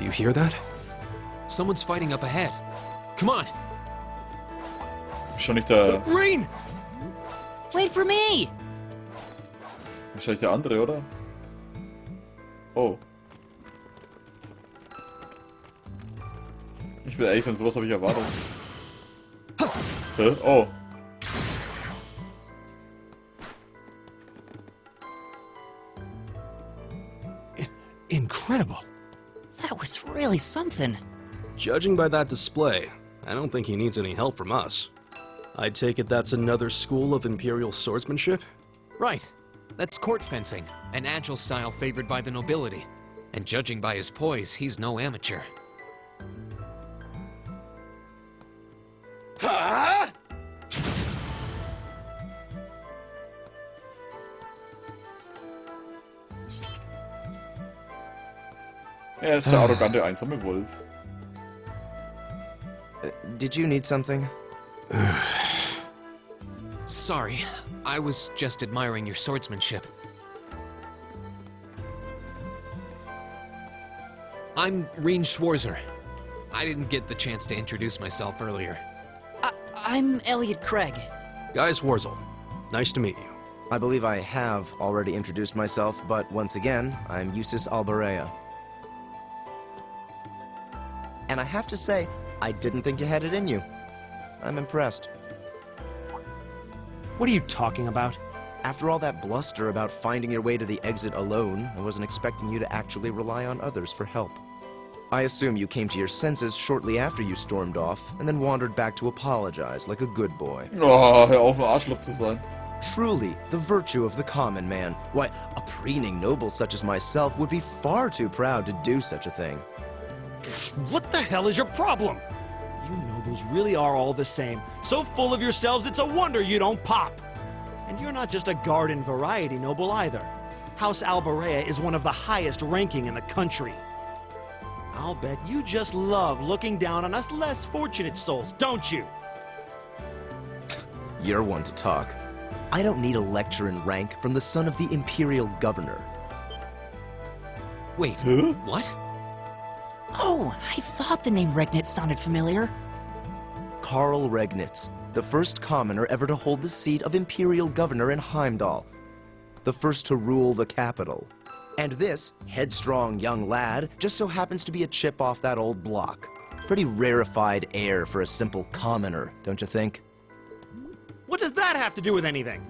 Do you hear that? Someone's fighting up ahead. Come on! Wahrscheinlich der... Rean! Wait for me! Wahrscheinlich der andere, oder? Oh. Ich will ehrlich sein, sowas habe ich erwartet. Hä? Oh. Incredible. That was really something. Judging by that display, I don't think he needs any help from us. I take it that's another school of imperial swordsmanship? Right. That's court fencing, an agile style favored by the nobility. And judging by his poise, he's no amateur. Er ist der arrogante, einsame Wolf. Did you need something? Sorry, I was just admiring your swordsmanship. I'm Rean Schwarzer. I didn't get the chance to introduce myself earlier. I'm Elliot Craig. Guy Schwarzer. Nice to meet you. I believe I have already introduced myself, but once again, I'm Eustace Alberea. And I have to say, I didn't think you had it in you. I'm impressed. What are you talking about? After all that bluster about finding your way to the exit alone, I wasn't expecting you to actually rely on others for help. I assume you came to your senses shortly after you stormed off, and then wandered back to apologize like a good boy. Oh, hör auf, ein Arschloch zu sein. Truly, the virtue of the common man. Why, a preening noble such as myself would be far too proud to do such a thing. What the hell is your problem? You nobles really are all the same. So full of yourselves, it's a wonder you don't pop. And you're not just a garden variety noble either. House Alberea is one of the highest ranking in the country. I'll bet you just love looking down on us less fortunate souls, don't you? You're one to talk. I don't need a lecture in rank from the son of the imperial governor. Wait, what? Oh, I thought the name Regnitz sounded familiar. Karl Regnitz, the first commoner ever to hold the seat of imperial governor in Heimdall. The first to rule the capital. And this headstrong young lad just so happens to be a chip off that old block. Pretty rarefied air for a simple commoner, don't you think? What does that have to do with anything?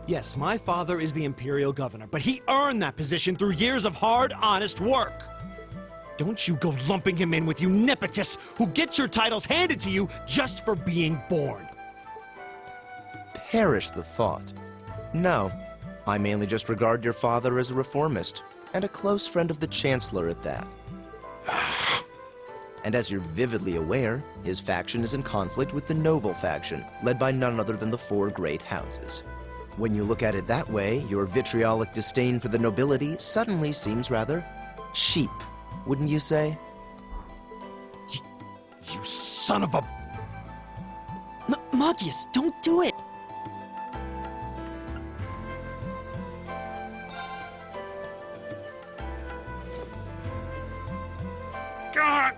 Yes, my father is the imperial governor, but he earned that position through years of hard, honest work. Don't you go lumping him in with you nepotists who get your titles handed to you just for being born. Perish the thought. No, I mainly just regard your father as a reformist, and a close friend of the Chancellor at that. And as you're vividly aware, his faction is in conflict with the noble faction, led by none other than the four great houses. When you look at it that way, your vitriolic disdain for the nobility suddenly seems rather cheap, wouldn't you say? You son of a... Magius, don't do it! God!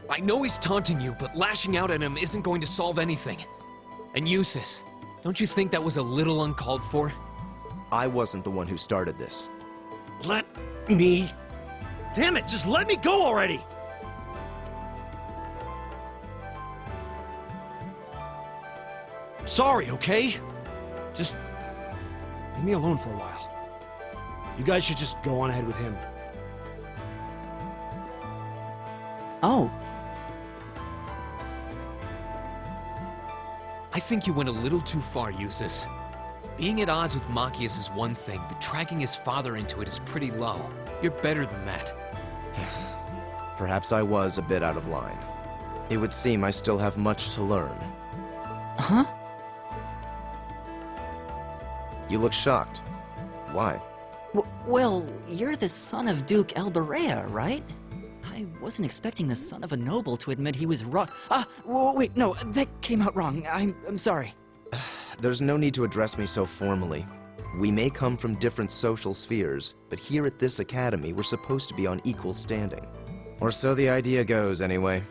I know he's taunting you, but lashing out at him isn't going to solve anything. And Eustace, don't you think that was a little uncalled for? I wasn't the one who started this. Let me... Damn it, just let me go already! I'm sorry, okay? Just... leave me alone for a while. You guys should just go on ahead with him. Oh. I think you went a little too far, Eustace. Being at odds with Machias is one thing, but dragging his father into it is pretty low. You're better than that. Perhaps I was a bit out of line. It would seem I still have much to learn. Huh? You look shocked. Why? Well, you're the son of Duke Alberea, right? I wasn't expecting the son of a noble to admit he was wrong. Wait, no, that came out wrong. I'm sorry. There's no need to address me so formally. We may come from different social spheres, but here at this academy we're supposed to be on equal standing. Or so the idea goes, anyway.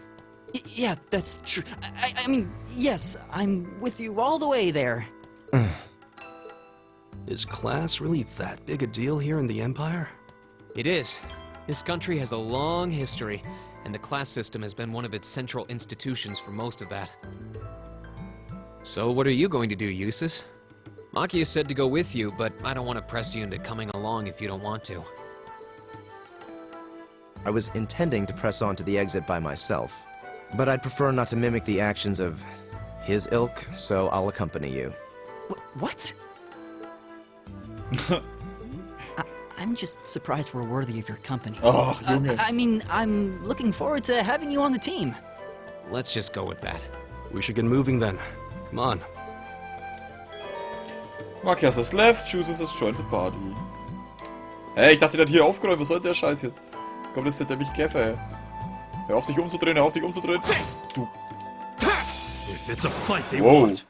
Yeah, that's true. I mean, yes, I'm with you all the way there. Is class really that big a deal here in the Empire? It is. This country has a long history, and the class system has been one of its central institutions for most of that. So what are you going to do, Eustace? Makia said to go with you, but I don't want to press you into coming along if you don't want to. I was intending to press on to the exit by myself, but I'd prefer not to mimic the actions of his ilk, so I'll accompany you. What? I'm just surprised we're worthy of your company. Ach, Junge. I mean, I'm looking forward to having you on the team. Let's just go with that. We should get moving then. Come on. Makias has left, chooses has joined the party. Hey, ich dachte, der hat hier aufgeräumt. Was soll der Scheiß jetzt? Komm, das ist der dämliche Käfer, ey. Hör auf, dich umzudrehen, hör auf, dich umzudrehen. Du. If it's a fight they Wow. want.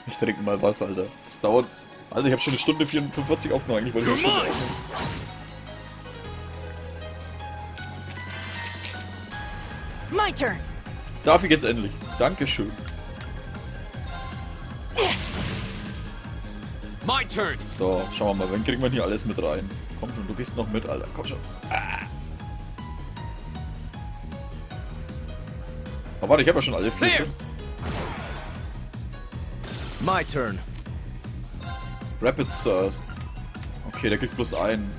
Ich trinke mal was, Alter. Das dauert... Alter, ich habe schon eine Stunde 45 aufgenommen. Eigentlich wollte ich eine Stunde aufnehmen. My turn. Darf ich jetzt endlich? Dankeschön. My turn! So, schauen wir mal, wen kriegen wir hier alles mit rein? Komm schon, du gehst noch mit, Alter. Komm schon. Oh, warte, ich habe ja schon alle 4. There! My turn. Rapid Thirst. Okay, der kriegt bloß einen.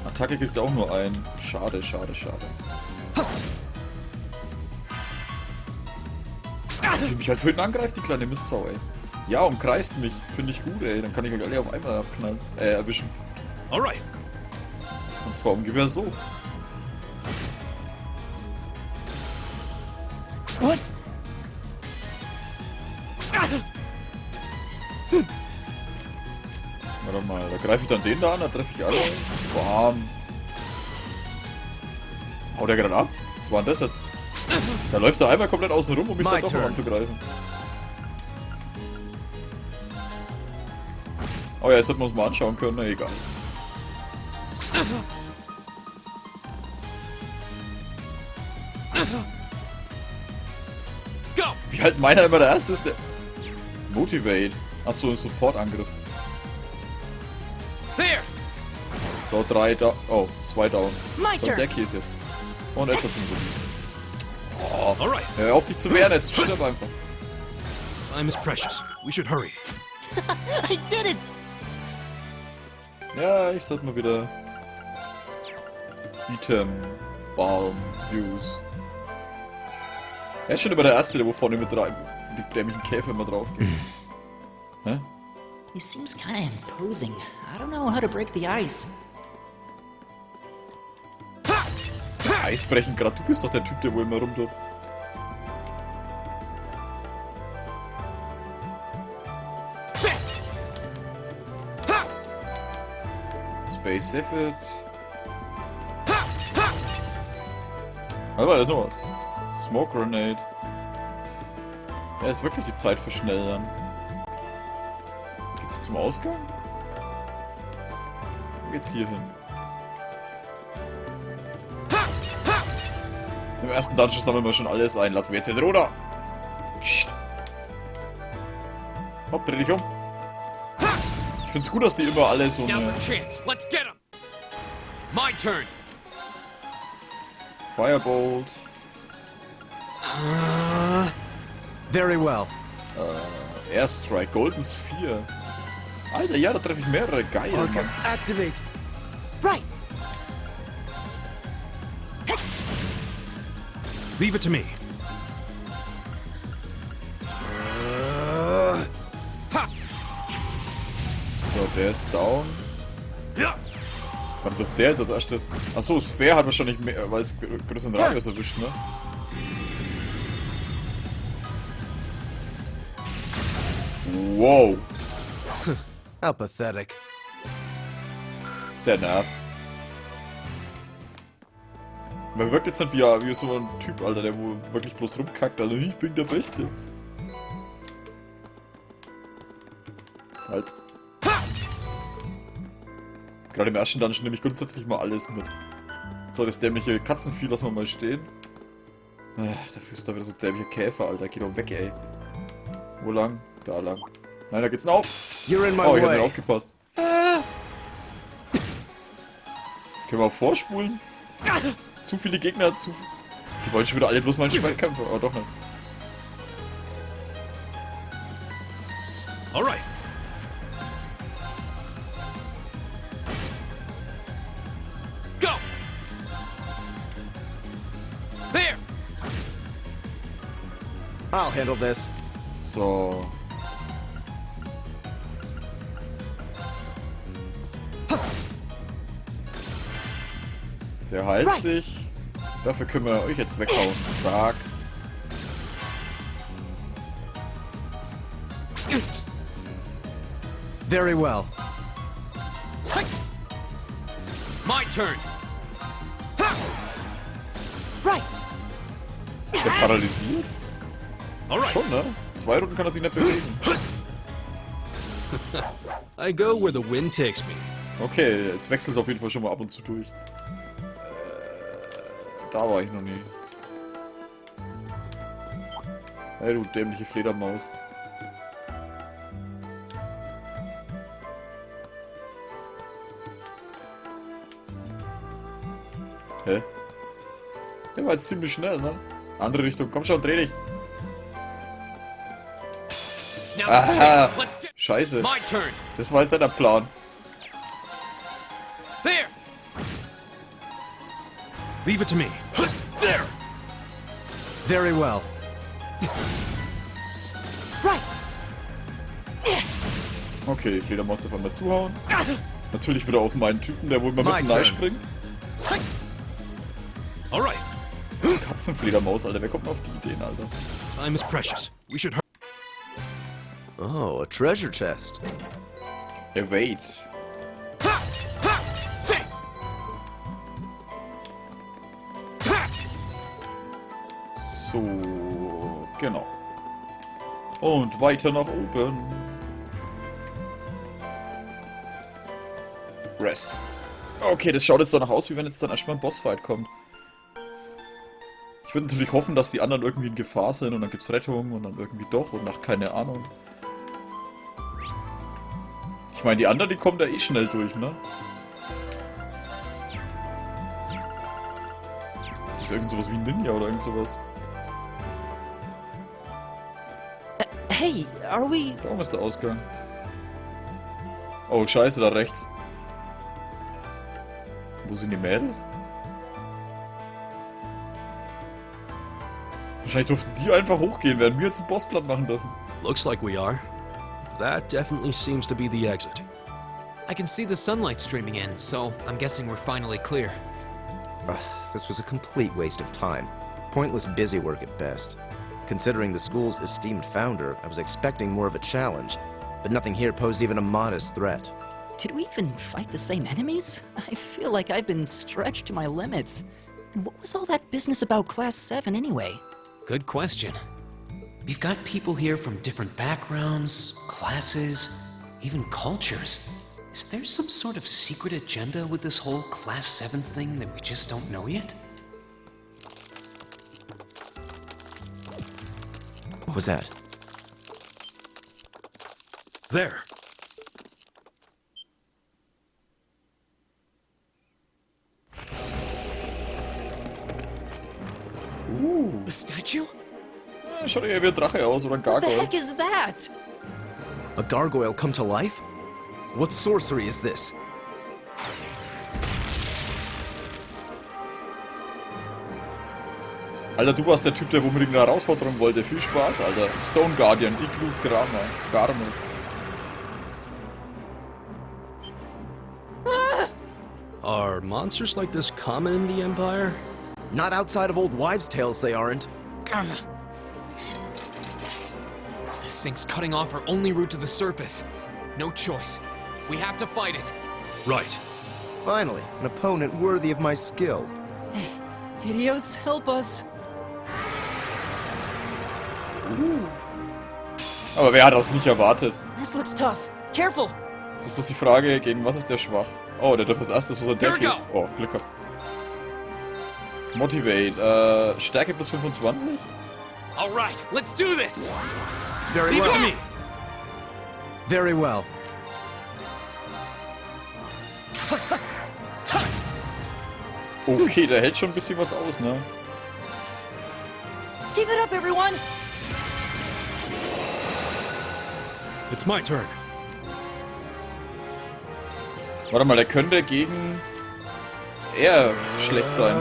Attacke kriegt auch nur einen. Schade, schade, schade. Wie mich halt vorhin angreift, die kleine Mistsau, ey. Ja, umkreist mich. Finde ich gut, ey. Dann kann ich euch alle auf einmal abknallen. Erwischen. Alright. Und zwar ungefähr so. What? Warte mal, da greife ich dann den da an, da treffe ich alle. Bam. Haut der gerade ab? Was war denn das jetzt? Da läuft er einmal komplett außen rum, um mich My dann doch noch turn. anzugreifen. Oh ja, jetzt hätten wir uns mal anschauen können, na egal. Go! Wie halt meiner immer der Erste ist, der... Motivate. Achso, ein Support-Angriff. There! So, 3 down. Oh, 2 down. My So, turn. der Käse jetzt. Und jetzt hat's ihn so. Oh, Alright. hör auf dich zu wehren jetzt, stirb einfach. Time is precious. We should hurry. I did it! Ja, ich sollte mal wieder... Item, Balm, Use. Er ist schon immer der Erste, der wo vorne mit rein, wo die dämlichen Käfer immer drauf gehen. Hä? He seems kind of imposing. I don't know how to break the ice. Eisbrechen gerade, du bist doch der Typ, der wo immer rumtut. Space Effort. Aber da ist noch was. Smoke Grenade. Ja, ist wirklich die Zeit verschnellern. Geht's hier zum Ausgang? Wo geht's hier hin? Im ersten Dungeon sammeln wir schon alles ein. Lassen wir jetzt den Ruder. Hopp, dreh dich um. Ich find's gut, dass die immer alle so Now's eine our chance. Let's get him! My turn! Firebolt. Very well. Airstrike, Golden Sphere. Alter, ja, da treffe ich mehrere. Geil. Mann. Arcus, activate. Right. Leave it to me. So, der ist down. Ja. Wann trifft der jetzt als erstes? Achso, Sphere hat wahrscheinlich mehr, weil es größeren Radius erwischt, ne? Wow, How pathetic. der nervt. Man wirkt jetzt nicht wie so ein Typ, Alter, der wo wirklich bloß rumkackt, Alter. Ich bin der Beste. Halt. Gerade im ersten Dungeon nehme ich grundsätzlich mal alles mit. So, das dämliche Katzenvieh lassen wir mal stehen. Dafür ist da wieder so dämliche Käfer, Alter. Geht doch weg, ey. Wo lang? Da lang. Nein, da geht's noch auf. You're in my Oh, ich hab nicht way. aufgepasst. Können wir auch vorspulen? Zu viele Gegner, Die wollen schon wieder alle bloß meinen Schwertkämpfer. Oh, doch nicht. Alright. Go! There! I'll handle this. So. Der heilt sich. Dafür können wir euch jetzt weghauen. Zack. Very well. My turn! Right. Ist der paralysiert? Alright. Schon, ne? 2 Runden kann er sich nicht bewegen. I go where the wind takes me. Okay, jetzt wechselt es auf jeden Fall schon mal ab und zu durch. Da war ich noch nie. Hey, du dämliche Fledermaus. Hä? Der war jetzt ziemlich schnell, ne? Andere Richtung. Komm schon, dreh dich. Now's Aha. a chance. Let's get Scheiße. my turn. Das war jetzt der Plan. There! Leave it to me. There! Very well. Right. Okay, die Fledermaus darf einmal zuhauen. Natürlich wieder auf meinen Typen, der wohl mal My mit turn. springt. Alright. Katzenfledermaus, Alter. Wer kommt denn auf die Ideen, Alter? Time is precious. We should hurry. Oh, a treasure chest. Evade. So, genau. Und weiter nach oben. Rest. Okay, das schaut jetzt danach aus, wie wenn jetzt dann erstmal ein Bossfight kommt. Ich würde natürlich hoffen, dass die anderen irgendwie in Gefahr sind und dann gibt's Rettung und dann irgendwie doch und nach keine Ahnung. Ich meine, die anderen, die kommen da eh schnell durch, ne? Das ist irgend sowas wie ein Ninja oder irgend sowas. Hey, are we... Da oben ist der Ausgang. Oh, scheiße, da rechts. Wo sind die Mädels? Wahrscheinlich durften die einfach hochgehen, während wir jetzt einen Bossplatt machen dürfen. Looks like we are. That definitely seems to be the exit. I can see the sunlight streaming in, so I'm guessing we're finally clear. This was a complete waste of time. Pointless busy work at best. Considering the school's esteemed founder, I was expecting more of a challenge, but nothing here posed even a modest threat. Did we even fight the same enemies? I feel like I've been stretched to my limits. And what was all that business about Class 7 anyway? Good question. We've got people here from different backgrounds, classes, even cultures. Is there some sort of secret agenda with this whole Class 7 thing that we just don't know yet? What was that? There. The statue? Ja, schaut ja wie ein Drache aus oder ein What the Gargoyle. heck is that? A gargoyle come to life? What sorcery is this? Alter, du warst der Typ, der unbedingt eine Herausforderung wollte. Viel Spaß, Alter. Stone Guardian, Iglut Garme. Are monsters like this common in the Empire? Not outside of old wives' tales, they aren't. This thing's cutting off our only route to the surface. No choice. We have to fight it. Right. Finally, an opponent worthy of my skill. Hideos, help us. Aber wer hat das nicht erwartet? This looks tough. Careful. Das ist bloß die Frage, gegen was ist der schwach? Oh, der darf als erstes, was er Here we denkt, ist. go. Oh, Glück gehabt. Motivate. Stärke plus 25? All right, let's do this. Very Leave it to well. me. Very well. Okay, der hält schon ein bisschen was aus, ne? Keep it up, everyone! It's my turn. Warte mal, der könnte gegen eher schlecht sein.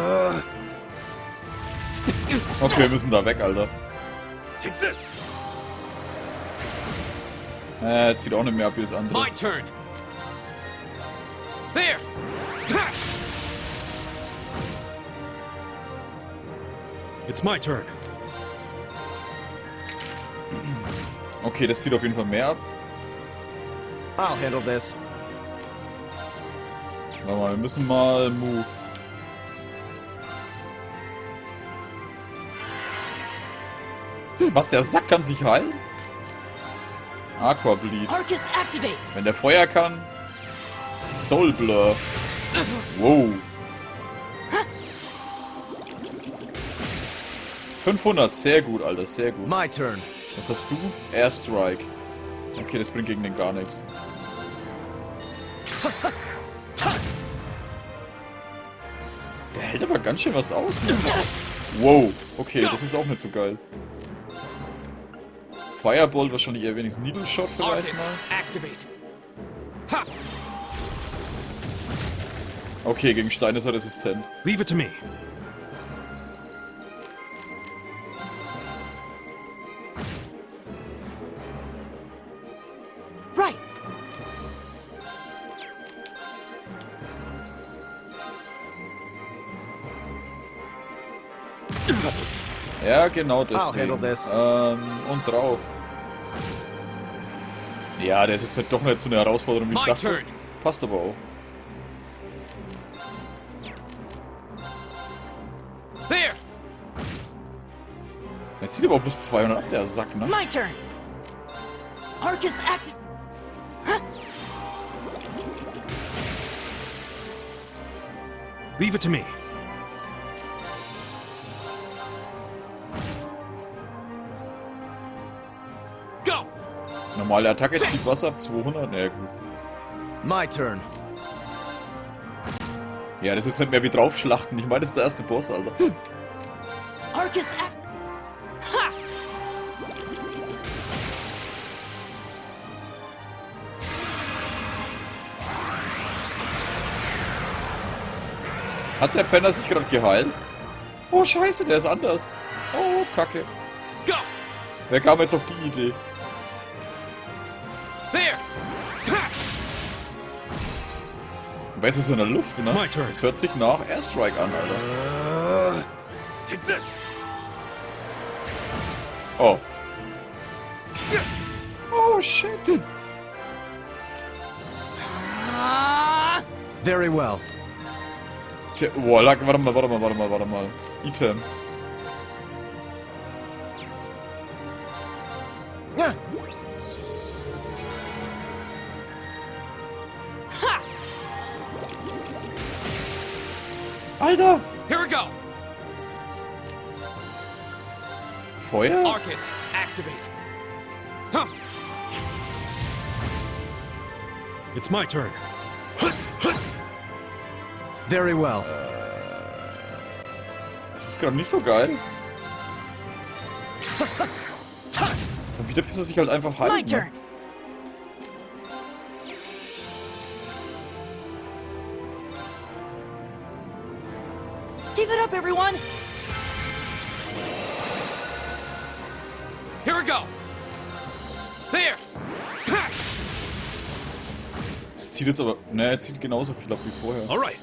Okay, wir müssen da weg, Alter. Take this. Jetzt sieht auch nicht mehr ab wie das andere. My turn. There. It's my turn. Okay, das zieht auf jeden Fall mehr ab. I'll handle this. Warte mal, wir müssen mal move. Was, der Sack kann sich heilen? Aqua Bleed. Arcus, activate! Wenn der Feuer kann. Soul Blur. Wow. 500, sehr gut, Alter, sehr gut. My turn. Was hast du? Airstrike. Okay, das bringt gegen den gar nichts. Der hält aber ganz schön was aus, ne? Wow, okay, das ist auch nicht so geil. Firebolt wahrscheinlich eher wenigstens Needle Shot vielleicht Arcus, mal. activate. Ha! Okay, gegen Stein ist er resistent. Leave it to me. Right! Ja, genau I'll handle deswegen. this. Und drauf. Ja, das ist halt doch nicht so eine Herausforderung, wie ich My dachte. turn. Passt aber auch. There. Jetzt zieht aber auch plus 200 ab, der Sack, ne? My turn! Arcus, activate! Leave it to me. Go. Normale Attacke zieht was ab? 200? Naja, gut. My turn. Ja, das ist nicht mehr wie draufschlachten. Ich meine, das ist der erste Boss, Alter. Arcus, Ha! Hat der Penner sich gerade geheilt? Oh, scheiße, der ist anders. Oh, Kacke. Go. Wer kam jetzt auf die Idee? There. Ha! Weil es ist in der Luft, ne? my turn. Es hört sich nach Airstrike an, Alter. Take this. Oh. Oh, shit. Very well. Okay, oh, warte mal. Item. Yeah. Alter! Here we go. Feuer? Arcus, activate. Huh. It's my turn. Very well. Das ist gerade nicht so geil. Und wieder pisst er sich halt einfach My heim. turn! Ne? Keep it up, everyone! Here we go. There. Ha! Es zieht jetzt aber... Ne, er zieht genauso viel ab wie vorher. All right.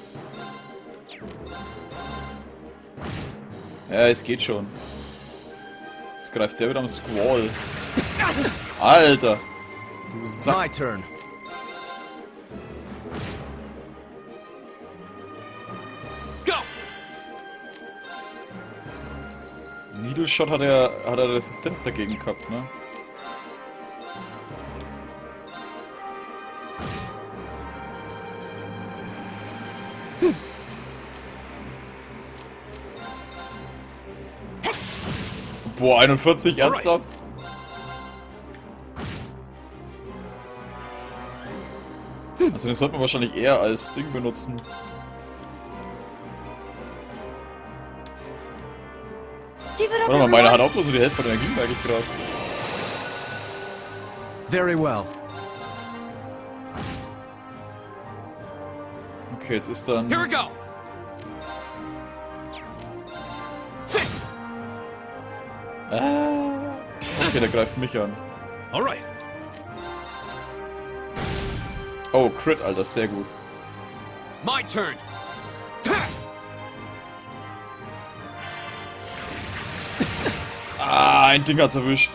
Ja, es geht schon. Jetzt greift der wieder am Squall. Alter! Du Sack. My turn. Go. Needle Shot hat er Resistenz dagegen gehabt, ne? Boah, 41, ernsthaft? Also den sollte man wahrscheinlich eher als Ding benutzen. Warte mal, meine hat auch nur so die Hälfte von der Energie, merke ich gerade. Very well. Okay, es ist dann... Here we go! Sit! Okay, der greift mich an. All right. Oh, Crit, Alter, sehr gut. My turn! Ah, ein Ding hat's erwischt.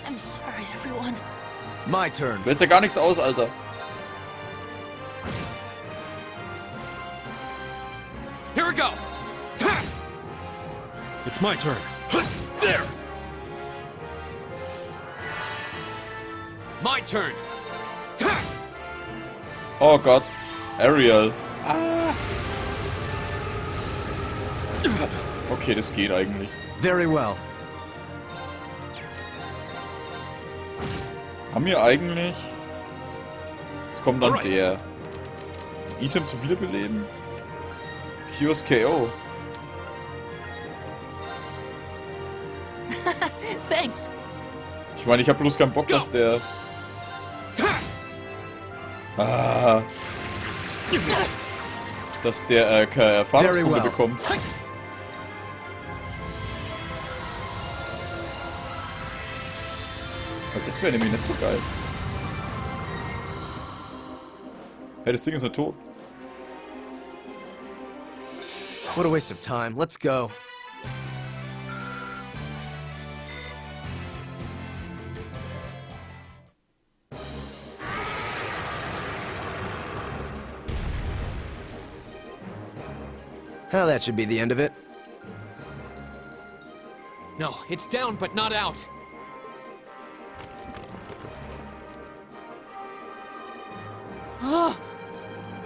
I'm sorry, everyone. My turn. Du hältst ja gar nichts aus, Alter. Here we go! It's my turn. There! My turn! Oh Gott. Ariel. Ah. Okay, das geht eigentlich. Very well. Haben wir eigentlich... Jetzt kommt dann Alright. der... Item zu wiederbeleben. Cures KO. Thanks. Ich meine, ich habe bloß keinen Bock, dass der... Ah. Dass der keine Erfahrungspunkte Very well. bekommt. Das wäre nämlich nicht so geil. Hey, das Ding ist nicht tot. What a waste of time. Let's go. Well, that should be the end of it. No, it's down but not out.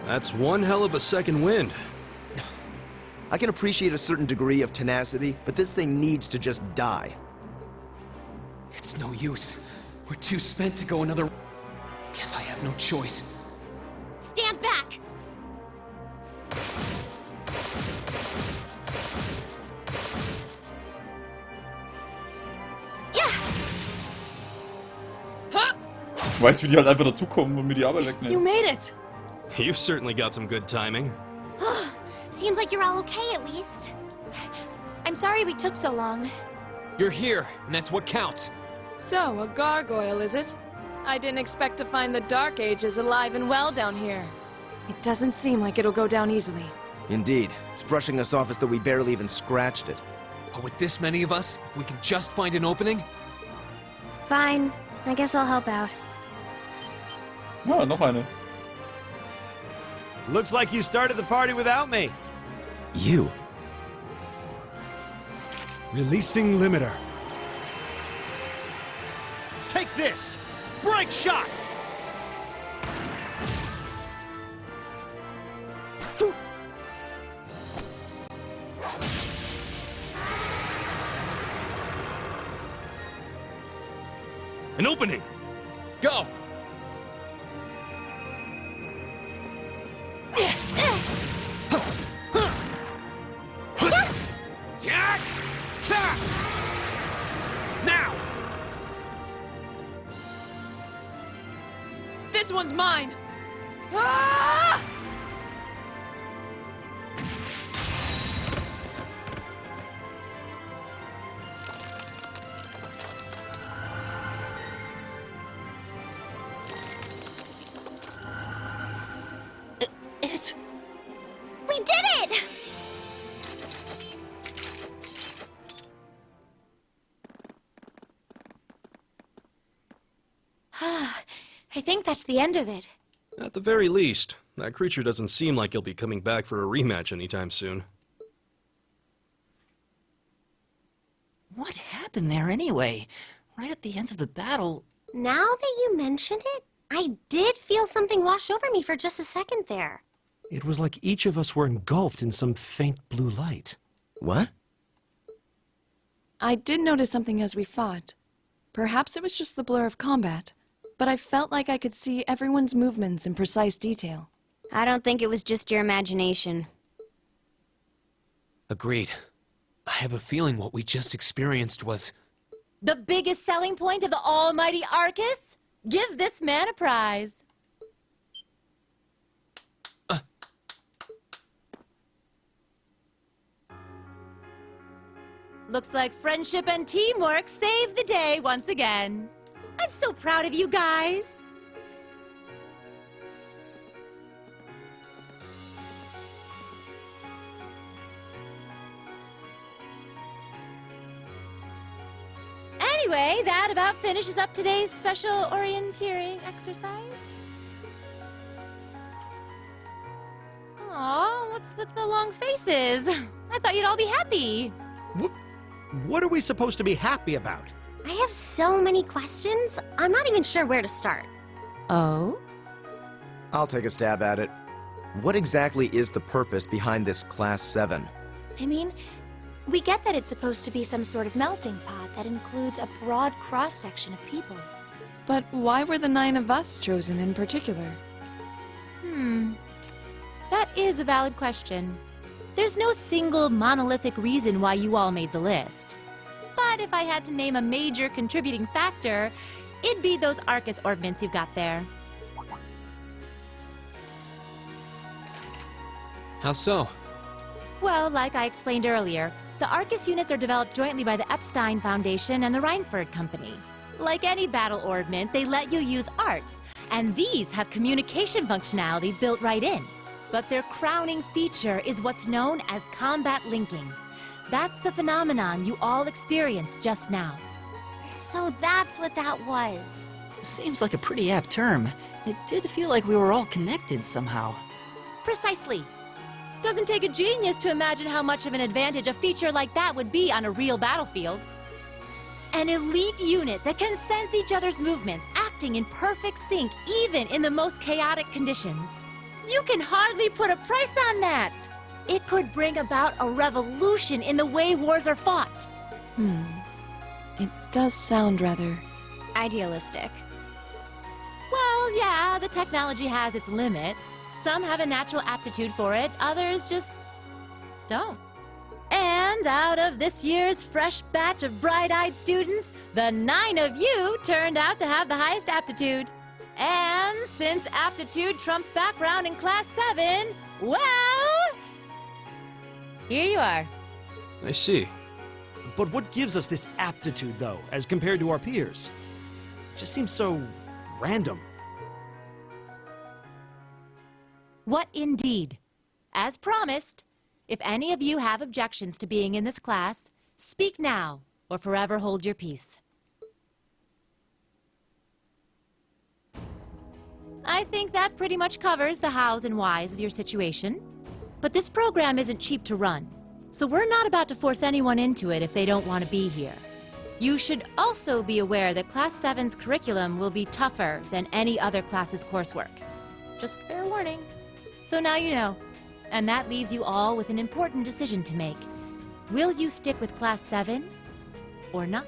That's one hell of a second wind. I can appreciate a certain degree of tenacity, but this thing needs to just die. It's no use. We're too spent to go another... Guess I have no choice. Stand back! Yeah! Huh? Weißt du, wie die halt einfach dazukommen und mir die Arbeit You wegnehmen? made it! You've certainly got some good timing. Seems like you're all okay at least. I'm sorry we took so long. You're here, and that's what counts. So, a gargoyle, is it? I didn't expect to find the Dark Ages alive and well down here. It doesn't seem like it'll go down easily. Indeed. It's brushing us off as though we barely even scratched it. But with this many of us, if we can just find an opening... Fine. I guess I'll help out. Ja, noch eine. Looks like you started the party without me. You? Releasing limiter. Take this! Break shot! An opening! Go! Now! This one's mine! Ah! It's... We did it! I think that's the end of it. At the very least, that creature doesn't seem like he'll be coming back for a rematch anytime soon. What happened there anyway? Right at the end of the battle... Now that you mention it, I did feel something wash over me for just a second there. It was like each of us were engulfed in some faint blue light. What? I did notice something as we fought. Perhaps it was just the blur of combat, but I felt like I could see everyone's movements in precise detail. I don't think it was just your imagination. Agreed. I have a feeling what we just experienced was... The biggest selling point of the almighty Arcus? Give this man a prize. Looks like friendship and teamwork saved the day once again. I'm so proud of you guys. Anyway, that about finishes up today's special orienteering exercise. Aw, what's with the long faces? I thought you'd all be happy. What are we supposed to be happy about? I have so many questions, I'm not even sure where to start. Oh? I'll take a stab at it. What exactly is the purpose behind this Class 7? I mean, we get that it's supposed to be some sort of melting pot that includes a broad cross-section of people. But why were the 9 of us chosen in particular? That is a valid question. There's no single monolithic reason why you all made the list. But if I had to name a major contributing factor, it'd be those Arcus ordnance you've got there. How so? Well, like I explained earlier, the Arcus units are developed jointly by the Epstein Foundation and the Reinford Company. Like any battle ordnance, they let you use arts, and these have communication functionality built right in. But their crowning feature is what's known as combat linking. That's the phenomenon you all experienced just now. So that's what that was. Seems like a pretty apt term. It did feel like we were all connected somehow. Precisely. Doesn't take a genius to imagine how much of an advantage a feature like that would be on a real battlefield. An elite unit that can sense each other's movements, acting in perfect sync even in the most chaotic conditions. You can hardly put a price on that. It could bring about a revolution in the way wars are fought. It does sound rather... Idealistic. Well, yeah, the technology has its limits. Some have a natural aptitude for it, others just don't. And out of this year's fresh batch of bright-eyed students, the 9 of you turned out to have the highest aptitude. And since aptitude trumps background in Class 7, well, here you are. I see. But what gives us this aptitude, though, as compared to our peers? Just seems so random. What indeed? As promised, if any of you have objections to being in this class, speak now or forever hold your peace. I think that pretty much covers the hows and whys of your situation. But this program isn't cheap to run, so we're not about to force anyone into it if they don't want to be here. You should also be aware that Class 7's curriculum will be tougher than any other class's coursework. Just fair warning. So now you know, and that leaves you all with an important decision to make. Will you stick with Class 7 or not?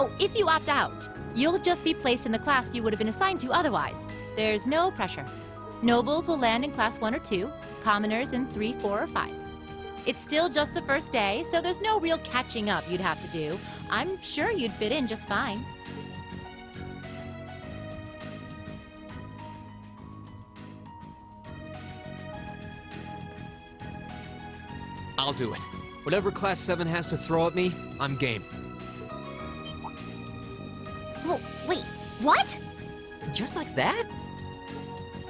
Oh, if you opt out, you'll just be placed in the class you would have been assigned to otherwise. There's no pressure. Nobles will land in Class 1 or 2, commoners in 3, 4, or 5. It's still just the first day, so there's no real catching up you'd have to do. I'm sure you'd fit in just fine. I'll do it. Whatever Class 7 has to throw at me, I'm game. Oh, wait, what? Just like that?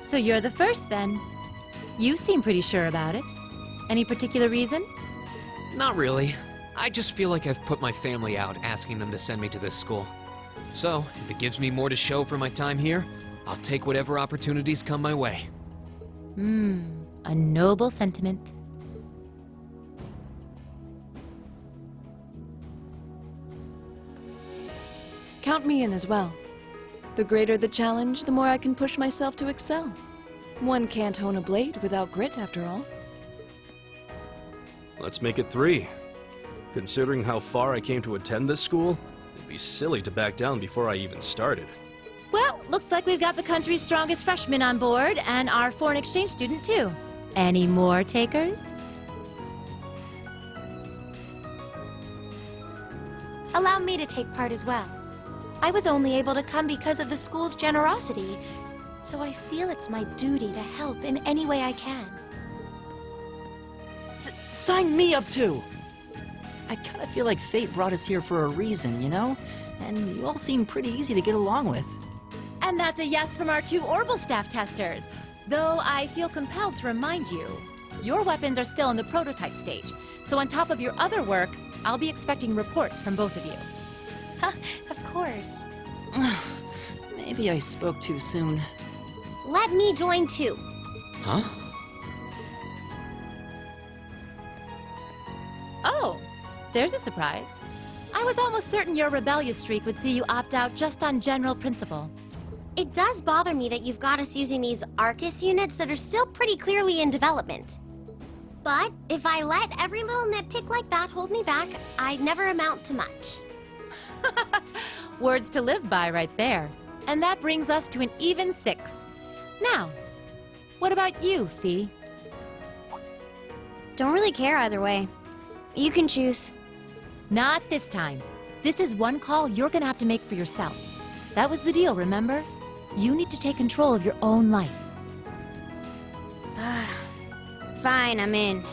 So you're the first, then. You seem pretty sure about it. Any particular reason? Not really. I just feel like I've put my family out asking them to send me to this school. So, if it gives me more to show for my time here, I'll take whatever opportunities come my way. A noble sentiment. Count me in as well. The greater the challenge, the more I can push myself to excel. One can't hone a blade without grit, after all. Let's make it 3. Considering how far I came to attend this school, it'd be silly to back down before I even started. Well, looks like we've got the country's strongest freshman on board, and our foreign exchange student, too. Any more takers? Allow me to take part as well. I was only able to come because of the school's generosity, so I feel it's my duty to help in any way I can. Sign me up too! I kinda feel like fate brought us here for a reason, you know? And you all seem pretty easy to get along with. And that's a yes from our 2 Orbital staff testers. Though I feel compelled to remind you, your weapons are still in the prototype stage. So on top of your other work, I'll be expecting reports from both of you. Of course. Maybe I spoke too soon. Let me join too. Huh? Oh, there's a surprise. I was almost certain your rebellious streak would see you opt out just on general principle. It does bother me that you've got us using these Arcus units that are still pretty clearly in development. But if I let every little nitpick like that hold me back, I'd never amount to much. Words to live by right there. And that brings us to an even 6. Now, what about you, Fee? Don't really care either way. You can choose. Not this time. This is one call you're gonna have to make for yourself. That was the deal, remember? You need to take control of your own life. Fine, I'm in.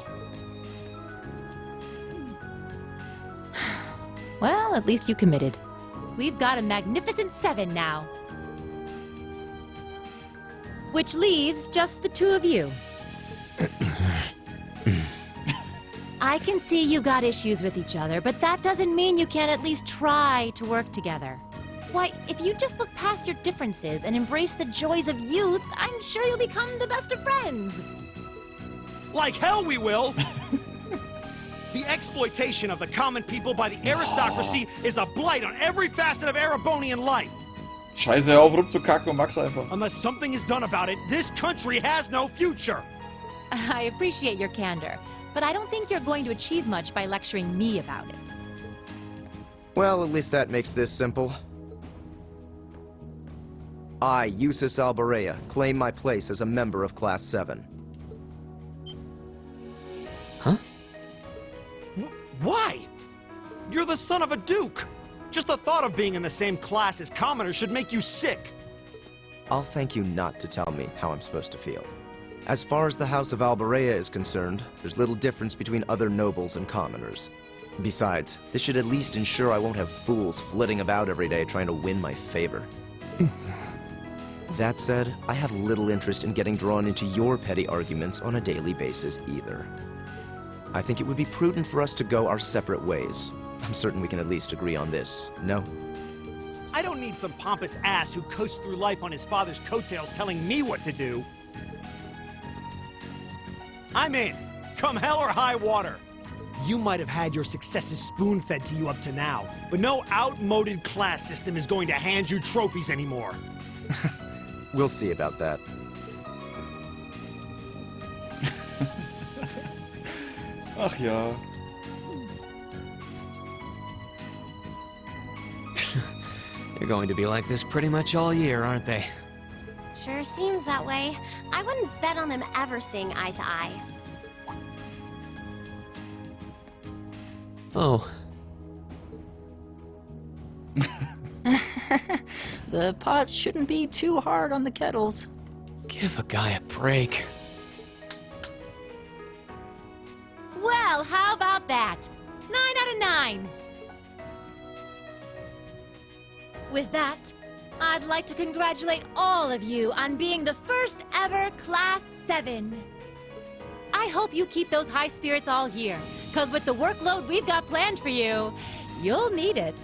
Well, at least you committed. We've got a magnificent 7 now. Which leaves just the 2 of you. I can see you got issues with each other, but that doesn't mean you can't at least try to work together. Why, if you just look past your differences and embrace the joys of youth, I'm sure you'll become the best of friends. Like hell we will! The exploitation of the common people by the aristocracy is a blight on every facet of Erebonian life. Scheiße, hör auf rumzukacken und mag's einfach. Unless something is done about it, this country has no future. I appreciate your candor, but I don't think you're going to achieve much by lecturing me about it. Well, at least that makes this simple. I, Eustace Alberea, claim my place as a member of Class 7. Huh? Why? You're the son of a duke. Just the thought of being in the same class as commoners should make you sick. I'll thank you not to tell me how I'm supposed to feel. As far as the House of Alberea is concerned, there's little difference between other nobles and commoners. Besides, this should at least ensure I won't have fools flitting about every day trying to win my favor. That said, I have little interest in getting drawn into your petty arguments on a daily basis either. I think it would be prudent for us to go our separate ways. I'm certain we can at least agree on this, no? I don't need some pompous ass who coasts through life on his father's coattails telling me what to do. I'm in, come hell or high water. You might have had your successes spoon-fed to you up to now, but no outmoded class system is going to hand you trophies anymore. We'll see about that. Ach ja. They're going to be like this pretty much all year, aren't they? Sure seems that way. I wouldn't bet on them ever seeing eye to eye. Oh. The pots shouldn't be too hard on the kettles. Give a guy a break. Well, how about that? 9 out of 9. With that, I'd like to congratulate all of you on being the first ever Class 7. I hope you keep those high spirits all year, because with the workload we've got planned for you, you'll need it.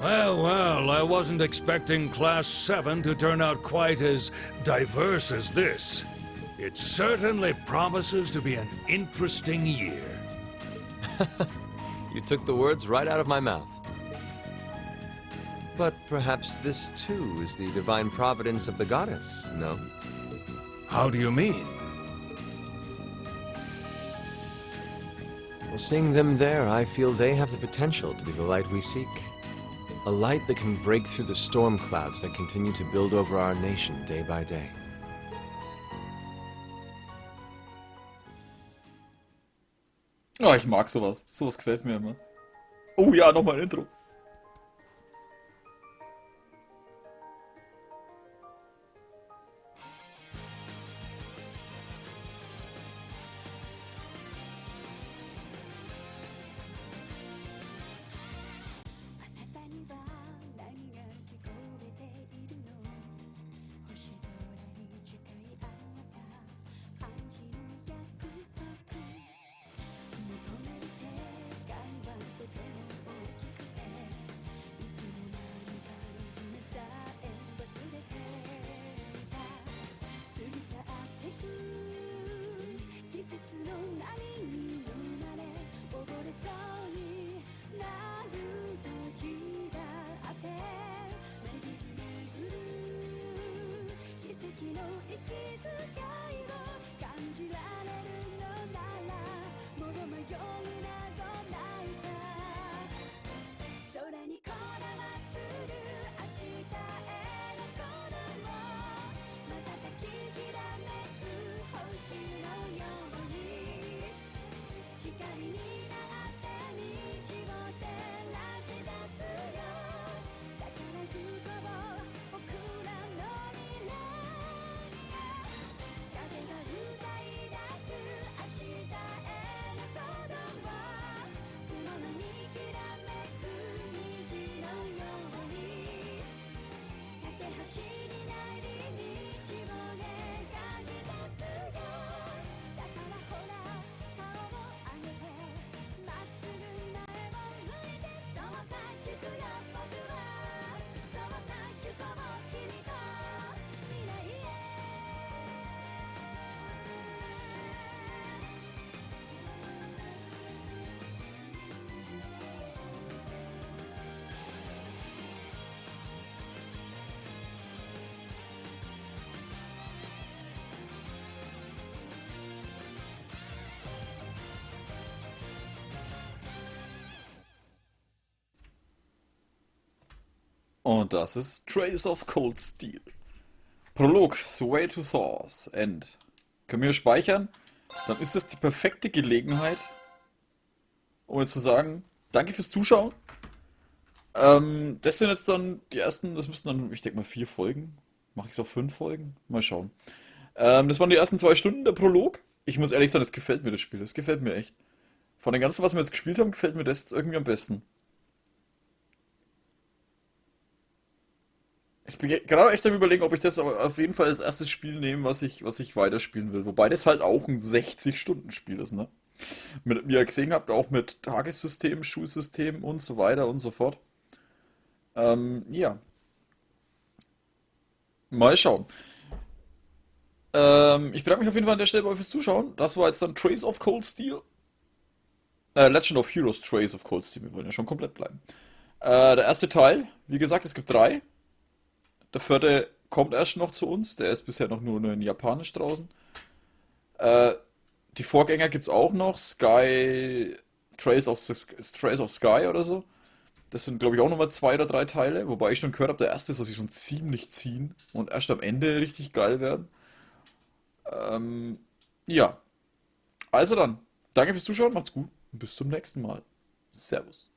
Well, I wasn't expecting Class 7 to turn out quite as diverse as this. It certainly promises to be an interesting year. You took the words right out of my mouth. But perhaps this too is the divine providence of the goddess, no? How do you mean? Well, seeing them there, I feel they have the potential to be the light we seek. A light that can break through the storm clouds that continue to build over our nation day by day. Oh, ich mag sowas. Sowas gefällt mir immer. Oh ja, nochmal ein Intro. Und das ist Trace of Cold Steel. Prolog, The Way to Thors End. Können wir speichern? Dann ist das die perfekte Gelegenheit, um jetzt zu sagen, danke fürs Zuschauen. Das sind jetzt dann die ersten, das müssten dann, ich denke mal 4 Folgen. Mache ich es auf 5 Folgen? Mal schauen. Das waren die ersten 2 Stunden der Prolog. Ich muss ehrlich sagen, das gefällt mir, das Spiel. Das gefällt mir echt. Von dem Ganzen, was wir jetzt gespielt haben, gefällt mir das jetzt irgendwie am besten. Ich bin gerade echt am Überlegen, ob ich das aber auf jeden Fall als erstes Spiel nehme, was ich weiterspielen will. Wobei das halt auch ein 60-Stunden-Spiel ist, ne? Wie ihr gesehen habt, auch mit Tagessystem, Schulsystem und so weiter und so fort. Ja. Mal schauen. Ich bedanke mich auf jeden Fall an der Stelle bei euch fürs Zuschauen. Das war jetzt dann Trace of Cold Steel. Legend of Heroes Trace of Cold Steel. Wir wollen ja schon komplett bleiben. Der erste Teil, wie gesagt, es gibt 3. Der 4. kommt erst noch zu uns. Der ist bisher noch nur in Japanisch draußen. Die Vorgänger gibt es auch noch. Trace of Sky oder so. Das sind, glaube ich, auch nochmal 2 oder 3 Teile. Wobei ich schon gehört habe, der erste soll sich schon ziemlich ziehen. Und erst am Ende richtig geil werden. Ja. Also dann. Danke fürs Zuschauen. Macht's gut. Und bis zum nächsten Mal. Servus.